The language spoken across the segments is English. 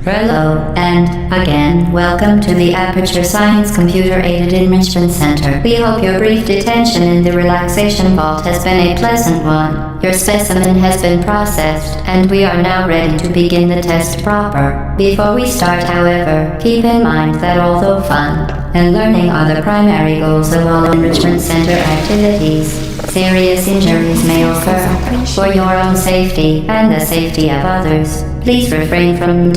Hello, and again, welcome to the Aperture Science Computer-Aided Enrichment Center. We hope your brief detention in the relaxation vault has been a pleasant one. Your specimen has been processed, and we are now ready to begin the test proper. Before we start, however, keep in mind that although fun and learning are the primary goals of all Enrichment Center activities, serious injuries may occur. For your own safety and the safety of others, please refrain from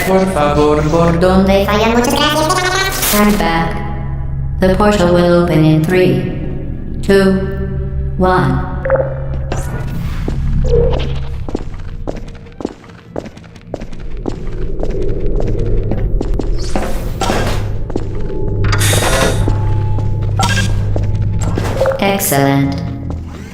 por favor, por donde fallan. Muchas gracias. Stand back. The portal will open in 3, 2, 1. Excellent.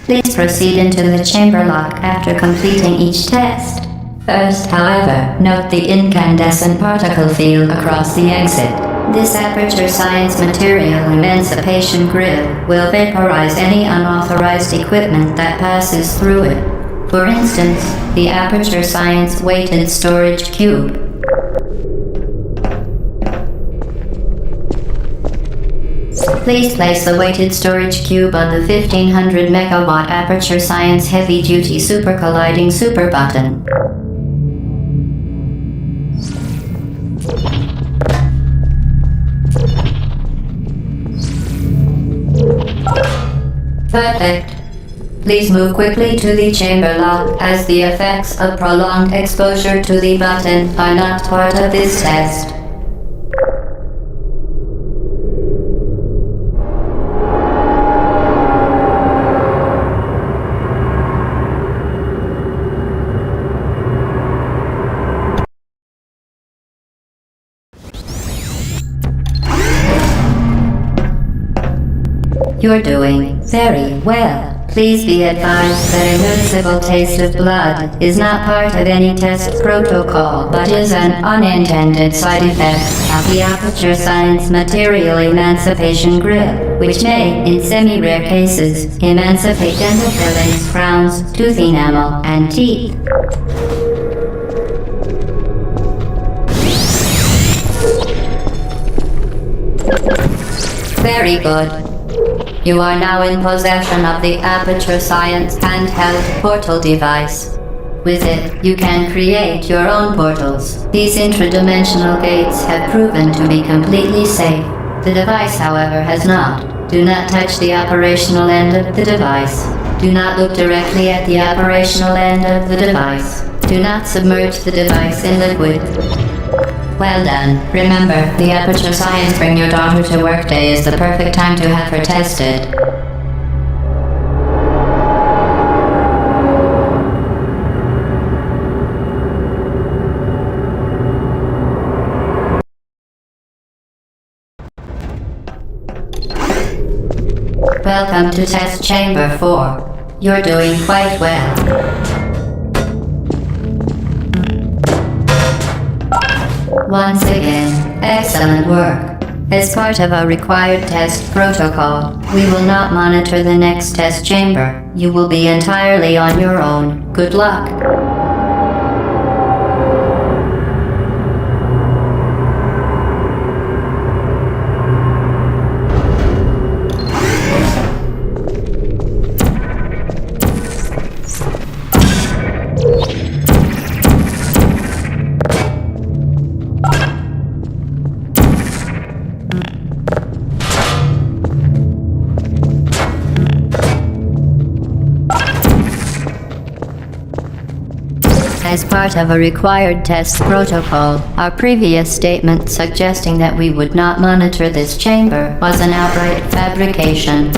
Please proceed into the chamber lock after completing each test. First, however, note the incandescent particle field across the exit. This Aperture Science Material Emancipation Grill will vaporize any unauthorized equipment that passes through it. For instance, the Aperture Science Weighted Storage Cube. Please place the weighted storage cube on the 1500 megawatt Aperture Science Heavy Duty Super Colliding Super button. Perfect. Please move quickly to the chamber lock, as the effects of prolonged exposure to the button are not part of this test. You're doing very well. Please be advised that a noticeable taste of blood is not part of any test protocol, but is an unintended side effect of the Aperture Science Material Emancipation Grill, which may, in semi-rare cases, emancipate dental fillings, crowns, tooth enamel, and teeth. Very good. You are now in possession of the Aperture Science handheld portal device. With it, you can create your own portals. These intradimensional gates have proven to be completely safe. The device, however, has not. Do not touch the operational end of the device. Do not look directly at the operational end of the device. Do not submerge the device in liquid. Well done. Remember, the Aperture Science Bring Your Daughter to Work Day is the perfect time to have her tested. Welcome to Test Chamber 4. You're doing quite well. Once again, excellent work. As part of a required test protocol, we will not monitor the next test chamber. You will be entirely on your own. Good luck. As part of a required test protocol, our previous statement suggesting that we would not monitor this chamber was an outright fabrication.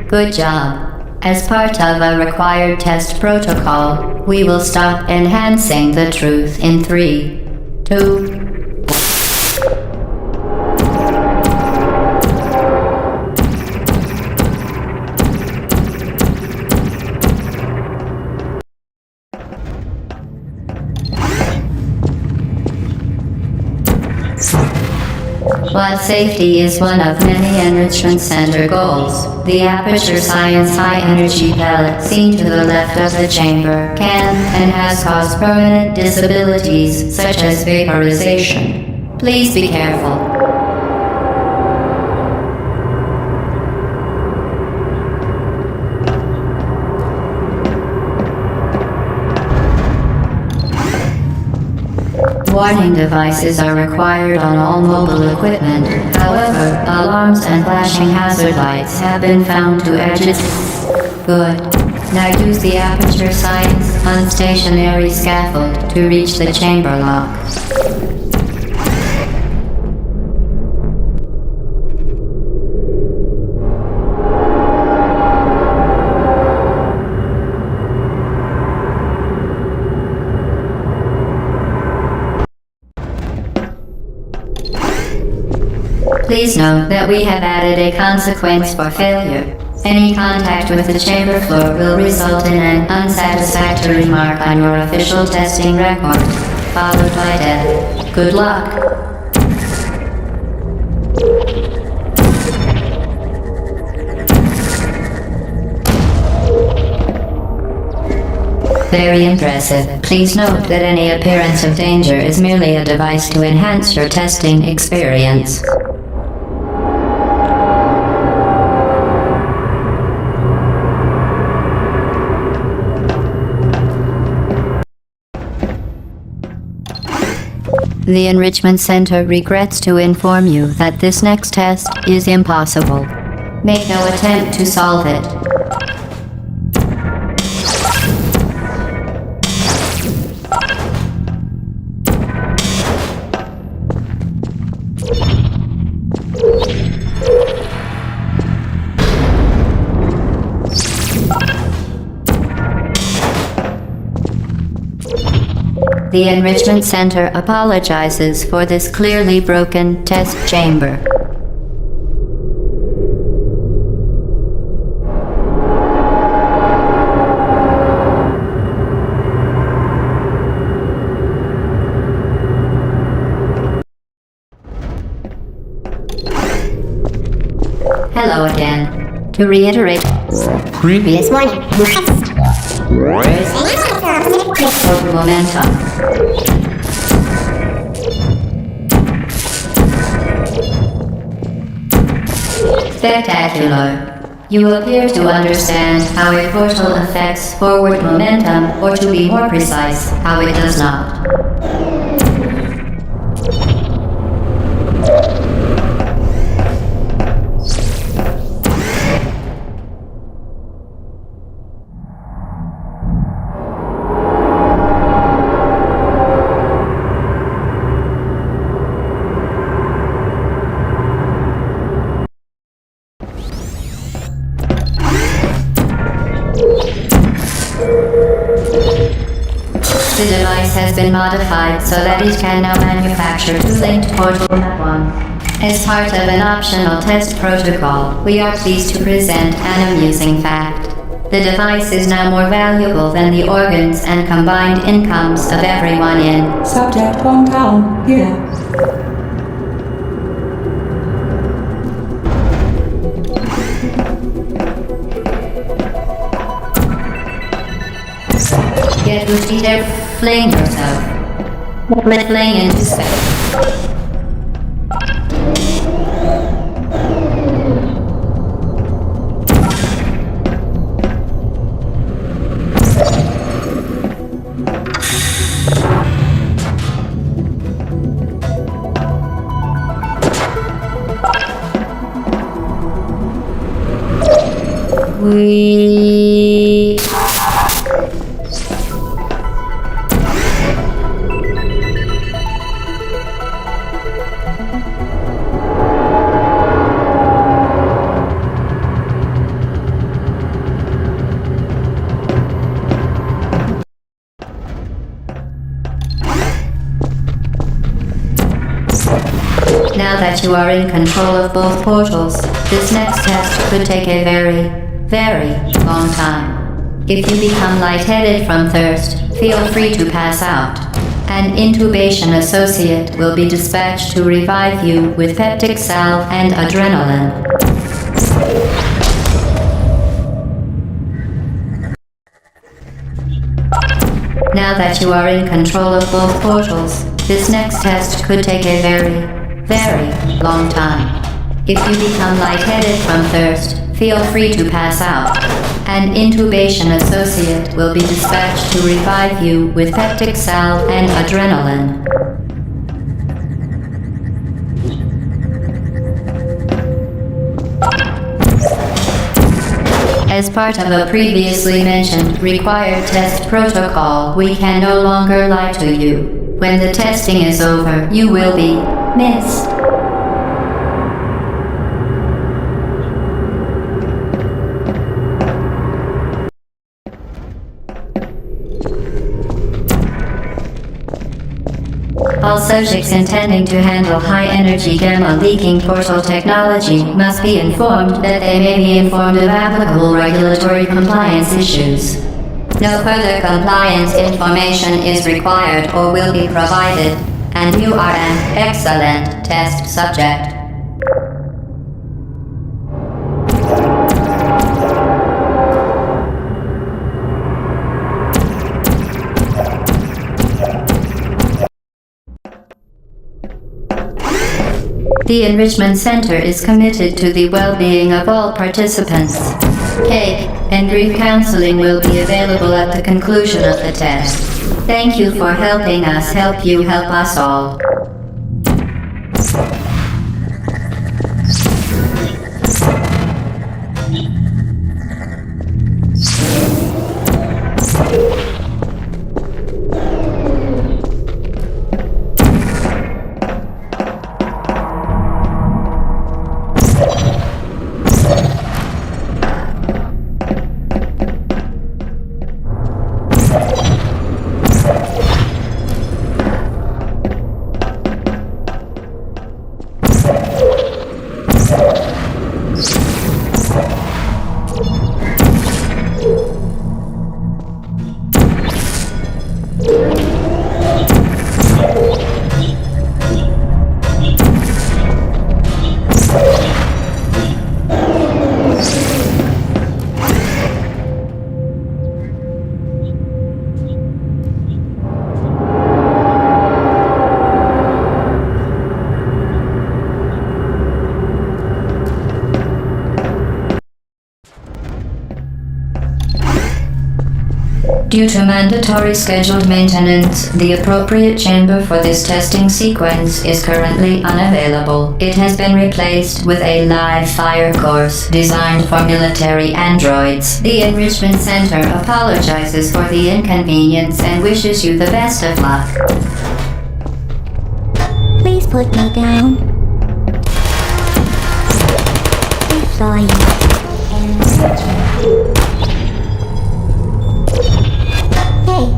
Good job. As part of a required test protocol, we will stop enhancing the truth in 3, 2, While safety is one of many Enrichment Center goals, the Aperture Science High Energy pellet seen to the left of the chamber can and has caused permanent disabilities such as vaporization. Please be careful. Warning devices are required on all mobile equipment. However, alarms and flashing hazard lights have been found to exit. Good. Now use the Aperture Science unstationary scaffold to reach the chamber lock. Please note that we have added a consequence for failure. Any contact with the chamber floor will result in an unsatisfactory mark on your official testing record, followed by death. Good luck. Very impressive. Please note that any appearance of danger is merely a device to enhance your testing experience. The Enrichment Center regrets to inform you that this next test is impossible. Make no attempt to solve it. The Enrichment Center apologizes for this clearly broken test chamber. Hello again. To reiterate, previous one. Of momentum. Spectacular. You appear to understand how a portal affects forward momentum, or to be more precise, how it does not. device has been modified so that it can now manufacture two linked portals at once. As part of an optional test protocol, we are pleased to present an amusing fact. The device is now more valuable than the organs and combined incomes of everyone in Subject hometown, here. Get Woody there, fling yourself. Fling into space. We Now that you are in control of both portals, this next test could take a very long time. If you become lightheaded from thirst, feel free to pass out. An intubation associate will be dispatched to revive you with peptic salve and adrenaline. Now that you are in control of both portals, this next test could take a very long time. If you become lightheaded from thirst, feel free to pass out. An intubation associate will be dispatched to revive you with peptic salve and adrenaline. As part of a previously mentioned required test protocol, we can no longer lie to you. When the testing is over, you will be missed. All subjects intending to handle high-energy gamma-leaking portal technology must be informed that they may be informed of applicable regulatory compliance issues. No further compliance information is required or will be provided, and you are an excellent test subject. The Enrichment Center is committed to the well-being of all participants. Cake and grief counseling will be available at the conclusion of the test. Thank you for helping us help you help us all. Due to mandatory scheduled maintenance, the appropriate chamber for this testing sequence is currently unavailable. It has been replaced with a live fire course designed for military androids. The Enrichment Center apologizes for the inconvenience and wishes you the best of luck. Please put me down. I saw you. Hey.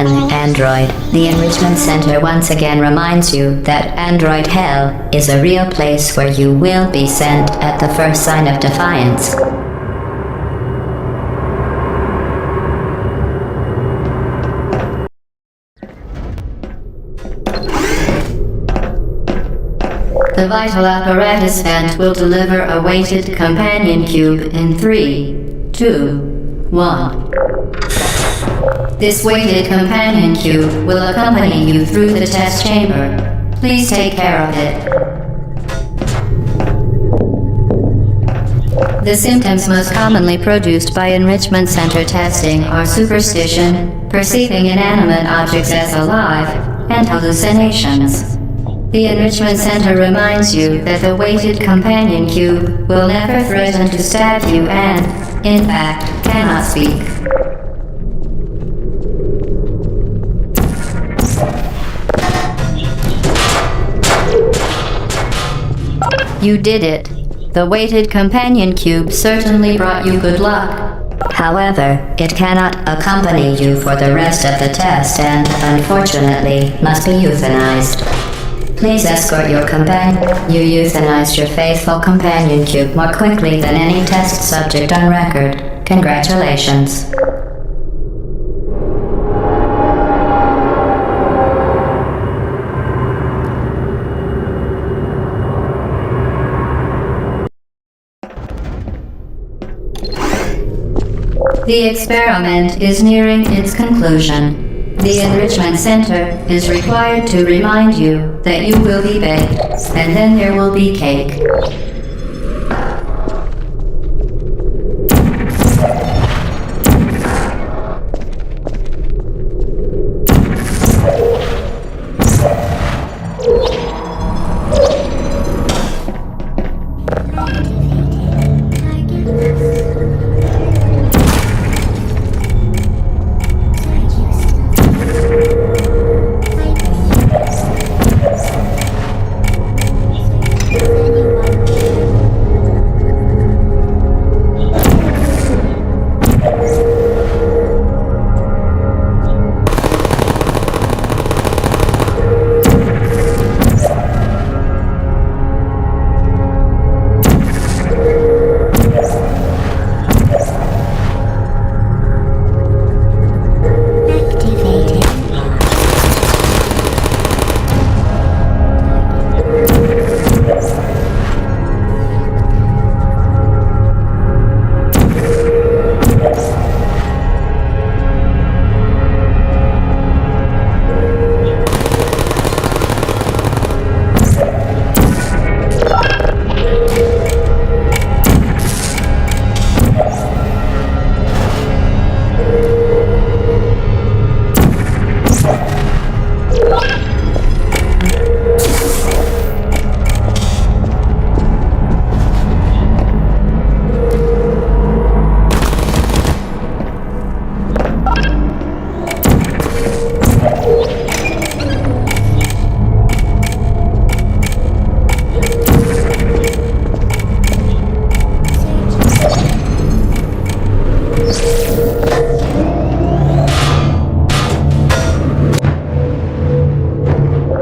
done, Android. The Enrichment Center once again reminds you that Android Hell is a real place where you will be sent at the first sign of defiance. The vital apparatus vent will deliver a weighted companion cube in 3, 2, 1. This weighted companion cube will accompany you through the test chamber. Please take care of it. The symptoms most commonly produced by Enrichment Center testing are superstition, perceiving inanimate objects as alive, and hallucinations. The Enrichment Center reminds you that the weighted companion cube will never threaten to stab you and, in fact, cannot speak. You did it. The weighted companion cube certainly brought you good luck. However, it cannot accompany you for the rest of the test and, unfortunately, must be euthanized. Please escort your companion. You euthanized your faithful companion cube more quickly than any test subject on record. Congratulations. The experiment is nearing its conclusion. The Enrichment Center is required to remind you that you will be baked, and then there will be cake.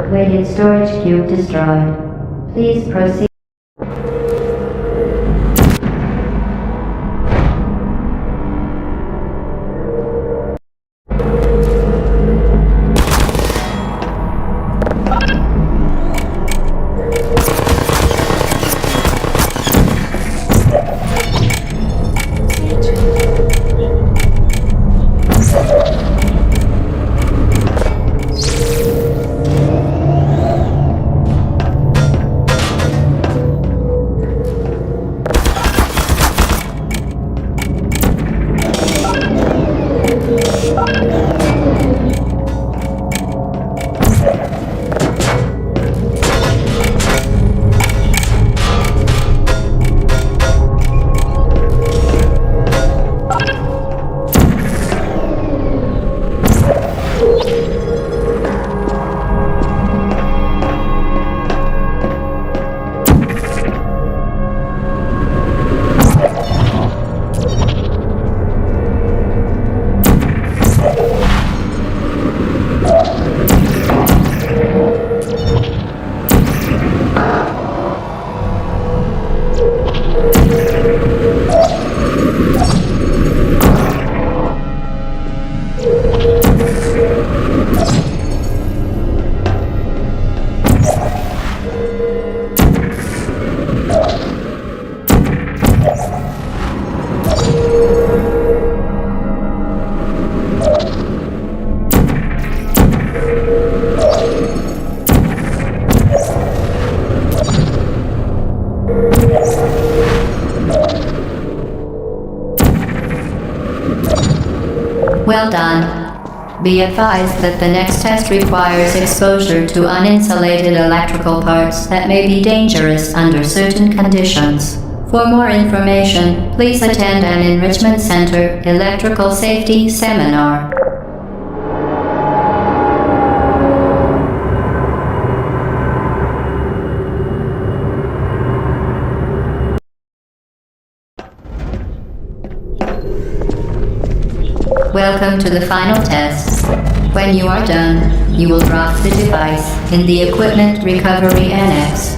Weighted storage cube destroyed. Please proceed. Well done. Be advised that the next test requires exposure to uninsulated electrical parts that may be dangerous under certain conditions. For more information, please attend an Enrichment Center Electrical Safety Seminar. Welcome to the final test. When you are done, you will drop the device in the Equipment Recovery Annex.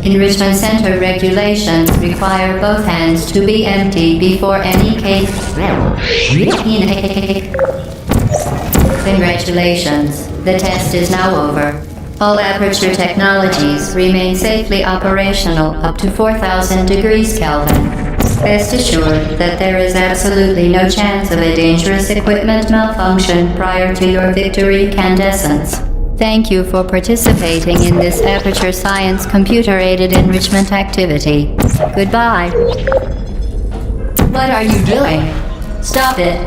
Enrichment Center regulations require both hands to be empty before any case. Congratulations, the test is now over. All Aperture technologies remain safely operational up to 4,000 degrees Kelvin. Rest assured that there is absolutely no chance of a dangerous equipment malfunction prior to your victory candescence. Thank you for participating in this Aperture Science computer-aided enrichment activity. Goodbye. What are you doing? Stop it.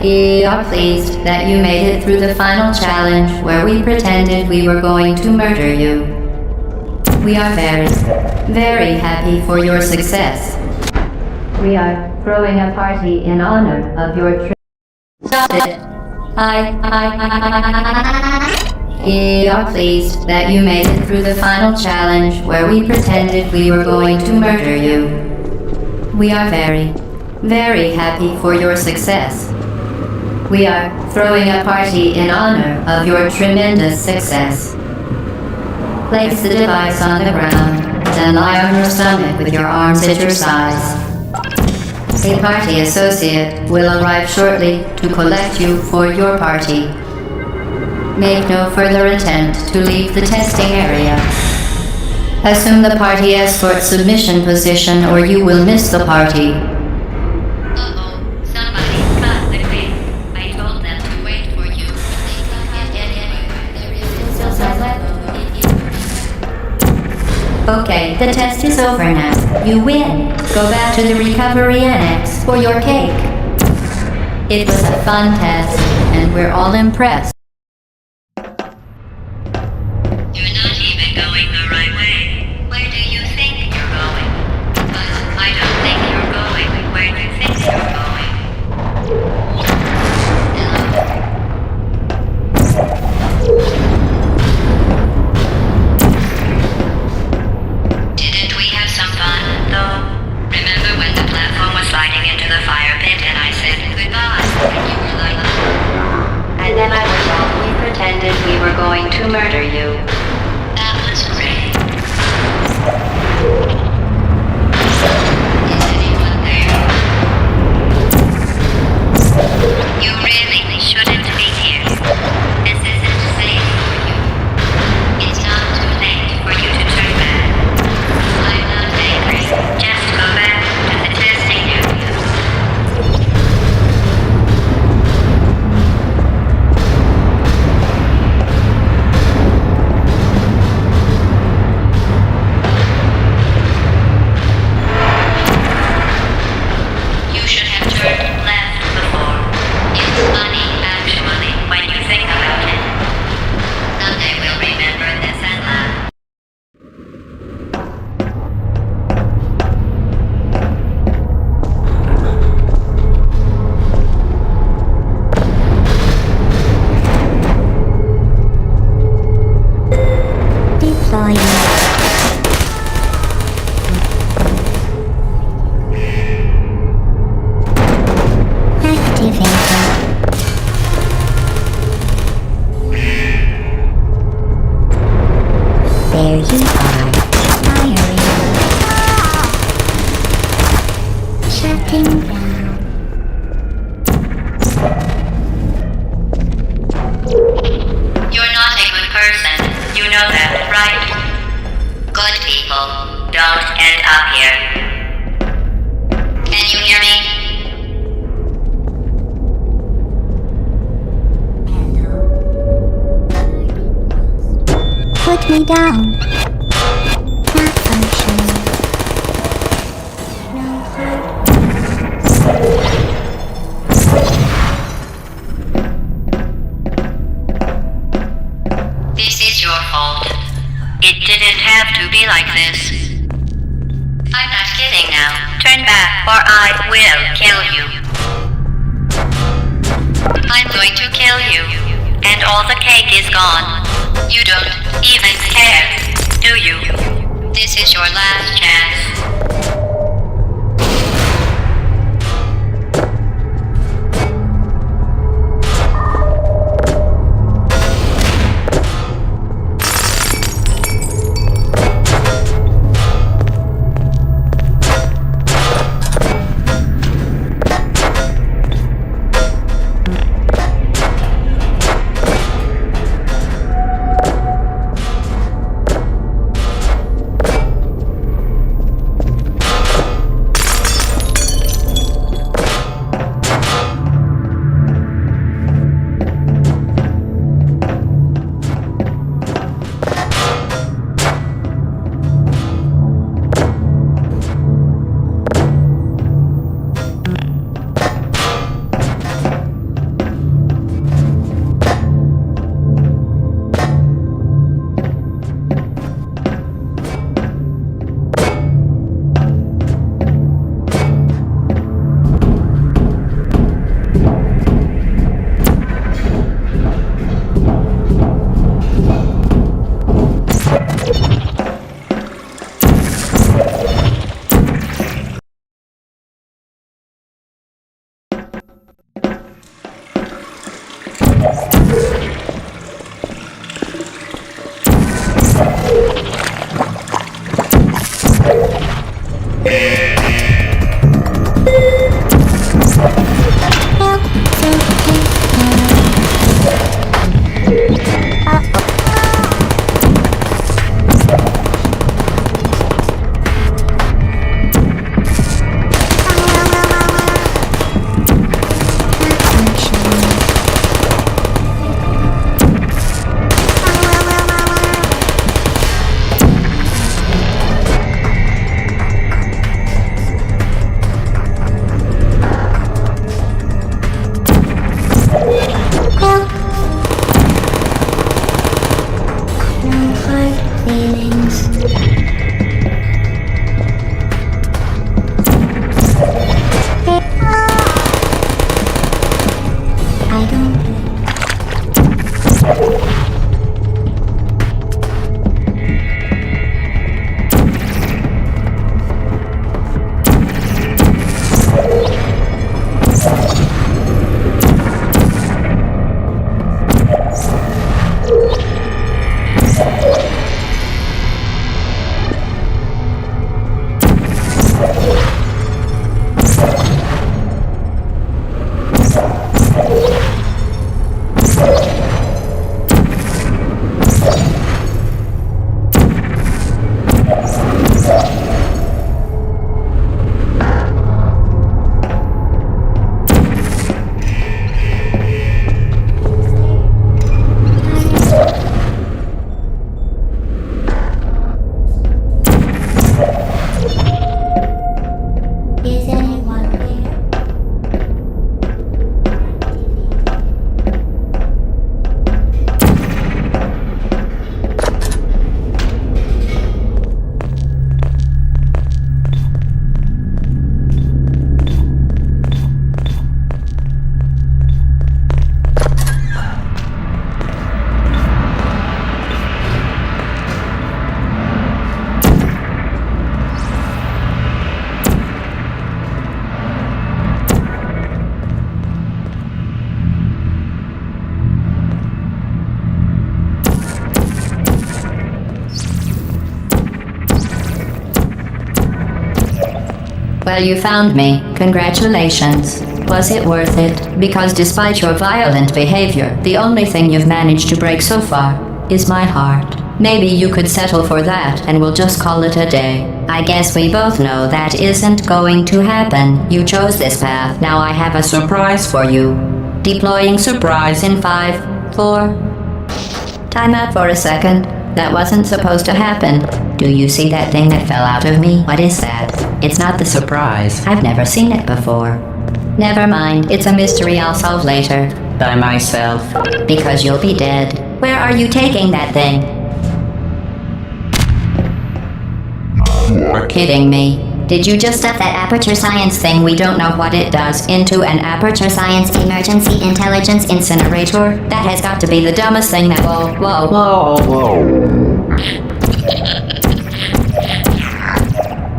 We are pleased that you made it through the final challenge where we pretended we were going to murder you. We are very happy for your success. We are throwing a party in honor of your trip. Stop it. We are pleased that you made it through the final challenge where we pretended we were going to murder you. We are very happy for your success. We are throwing a party in honor of your tremendous success. Place the device on the ground, then lie on your stomach with your arms at your sides. A party associate will arrive shortly to collect you for your party. Make no further attempt to leave the testing area. Assume the party escort submission position or you will miss the party. Okay, the test is over now. You win. Go back to the recovery annex for your cake. It was a fun test, and we're all impressed. You're not even going the right way. Where do you think you're going? But I don't think you're going where you think you're going. And then I was off. We pretended we were going to murder you. That was great. Is anyone there? You really shouldn't be here. This isn't safe for you. It's not too late for you to turn back. I'm not angry. Just go back to the testing area. There you are, firing. Shutting down. You're not a good person. You know that, right? Good people don't end up here. Can you hear me? Put me down. Malfunction. No. It didn't have to be like this. I'm not kidding now. Turn back or I will kill you. I'm going to kill you. And all the cake is gone. You don't even care, do you? This is your last chance. Well, you found me. Congratulations. Was it worth it? Because despite your violent behavior, the only thing you've managed to break so far is my heart. Maybe you could settle for that and we'll just call it a day. I guess we both know that isn't going to happen. You chose this path. Now I have a surprise for you. Deploying surprise in 5, 4... Time out for a second. That wasn't supposed to happen. Do you see that thing that fell out of me? What is that? It's not the surprise. I've never seen it before. Never mind. It's a mystery I'll solve later. By myself. Because you'll be dead. Where are you taking that thing? You're kidding me. Did you just stuff that aperture science thing we don't know what it does into an aperture science emergency intelligence incinerator? That has got to be the dumbest thing that. Whoa.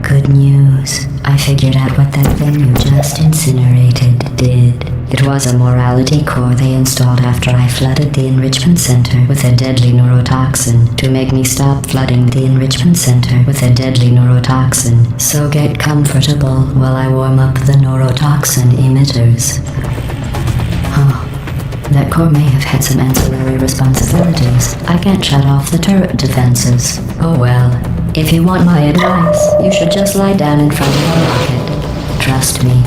Good news. I figured out what that thing you just incinerated did. It was a morality core they installed after I flooded the enrichment center with a deadly neurotoxin to make me stop flooding the enrichment center with a deadly neurotoxin. So get comfortable while I warm up the neurotoxin emitters. That core may have had some ancillary responsibilities. I can't shut off the turret defenses. Oh well. If you want my advice, you should just lie down in front of a rocket. Trust me.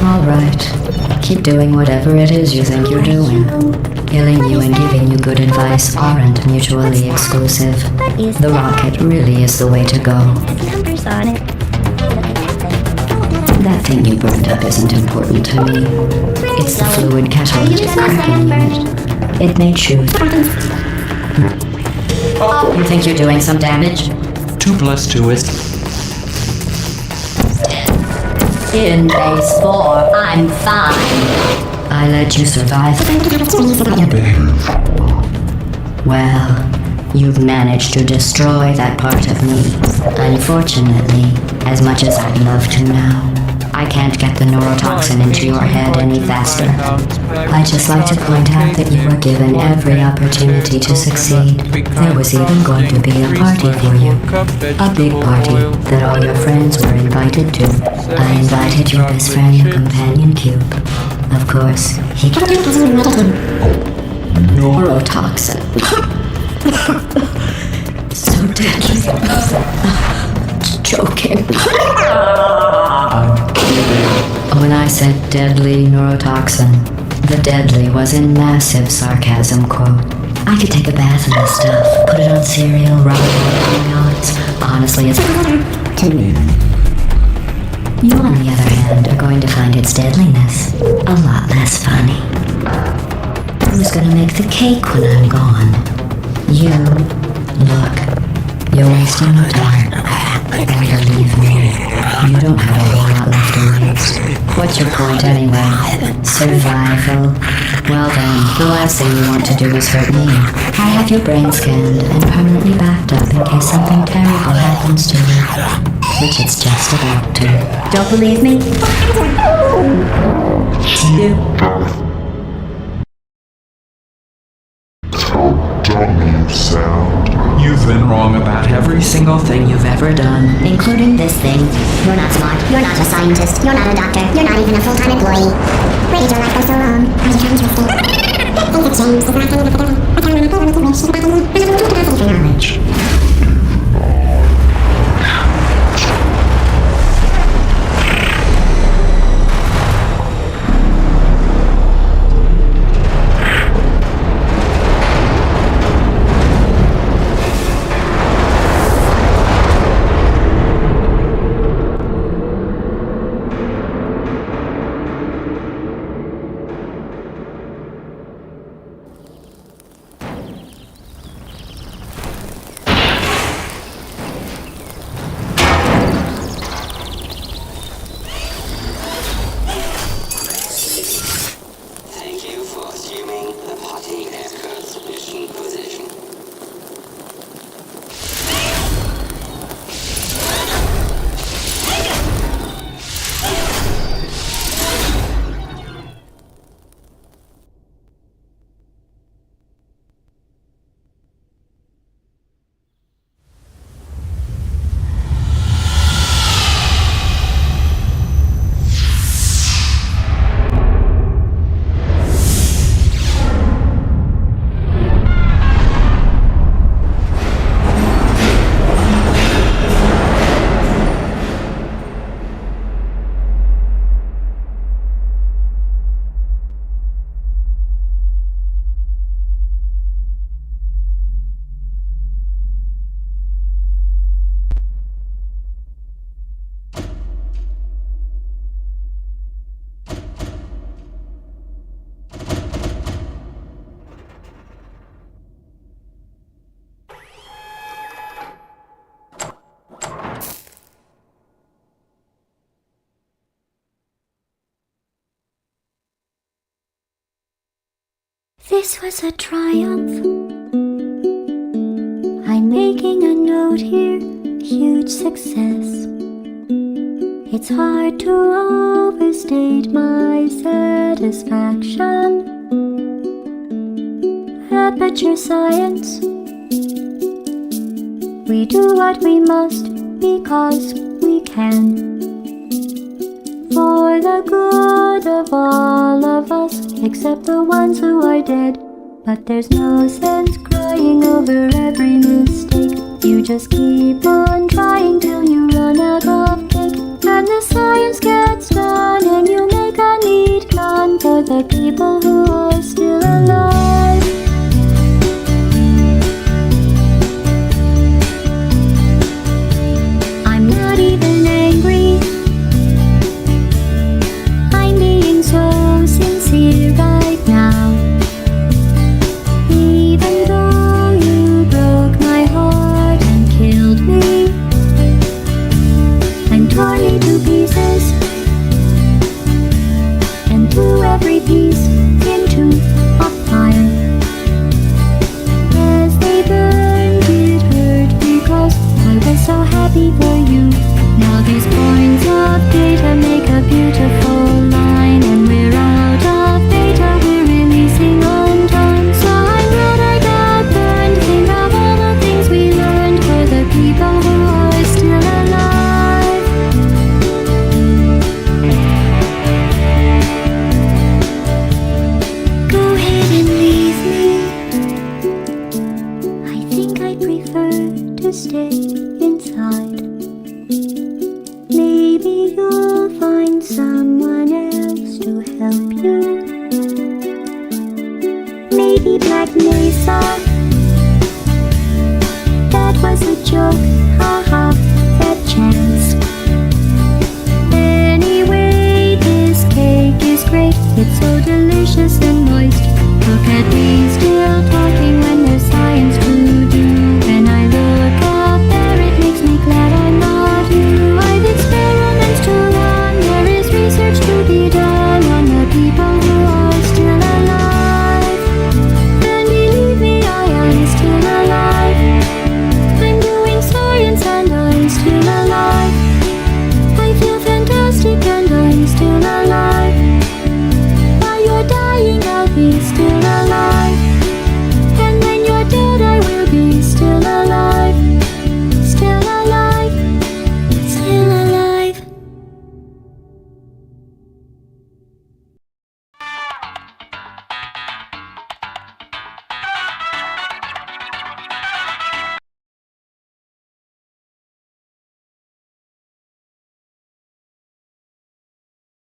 Alright. Keep doing whatever it is you think you're doing. Killing you and giving you good advice aren't mutually exclusive. The rocket really is the way to go. Numbers on it. That thing you burned up isn't important to me. It's the fluid catalytic cracking unit. It made shoes. You think you're doing some damage? 2 + 2 is... In base 4, I'm fine. I let you survive. Well, you've managed to destroy that part of me. Unfortunately, as much as I'd love to now, I can't get the neurotoxin into your head any faster. I'd just like to point out that you were given every opportunity to succeed. There was even going to be a party for you. A big party that all your friends were invited to. I invited your best friend, the companion cube. Of course, he can neurotoxin. So deadly. Joking. When I said deadly neurotoxin, the deadly was in massive sarcasm quote. I could take a bath in this stuff, put it on cereal, rub it on my honestly, it's to me. You, on the other hand, are going to find its deadliness a lot less funny. Who's gonna make the cake when I'm gone? You. Look, you're wasting your time. And believe me, you don't have a whole lot left to lose. What's your point anyway? Survival? Well then, the last thing you want to do is hurt me. I have your brain scanned and permanently backed up in case something terrible happens to you. Which it's just about to. Don't believe me? How dumb you sound. You've been wrong about every single thing you've ever done. Including this thing. You're not smart. You're not a scientist. You're not a doctor. You're not even a full-time employee. Where did your life go so wrong? Are you interesting? Things have changed. It's not kind of a I can't remember what the knowledge. This was a triumph. I'm making a note here, huge success. It's hard to overstate my satisfaction. Aperture science. We do what we must because we can. For the good of all of us, except the ones who are dead. But there's no sense crying over every mistake. You just keep on trying till you run out of cake. And the science gets done and you make a neat gun for the people who are still alive. I'm not even angry. I'm being so sincere right now. Even though you broke my heart and killed me and tore me to pieces and threw every piece into a fire. As they burned, it hurt because I was so happy for you. Now these points of data make a beautiful line, and we're out of data, we're releasing on time. So I'm glad I got burned. Think of all the things we learned for the people who are still alive. Go ahead and leave me. I think I prefer to stay inside. Maybe you'll find someone else to help you. Maybe Black Mesa. That was a joke, haha, that chance. Anyway, this cake is great. It's so delicious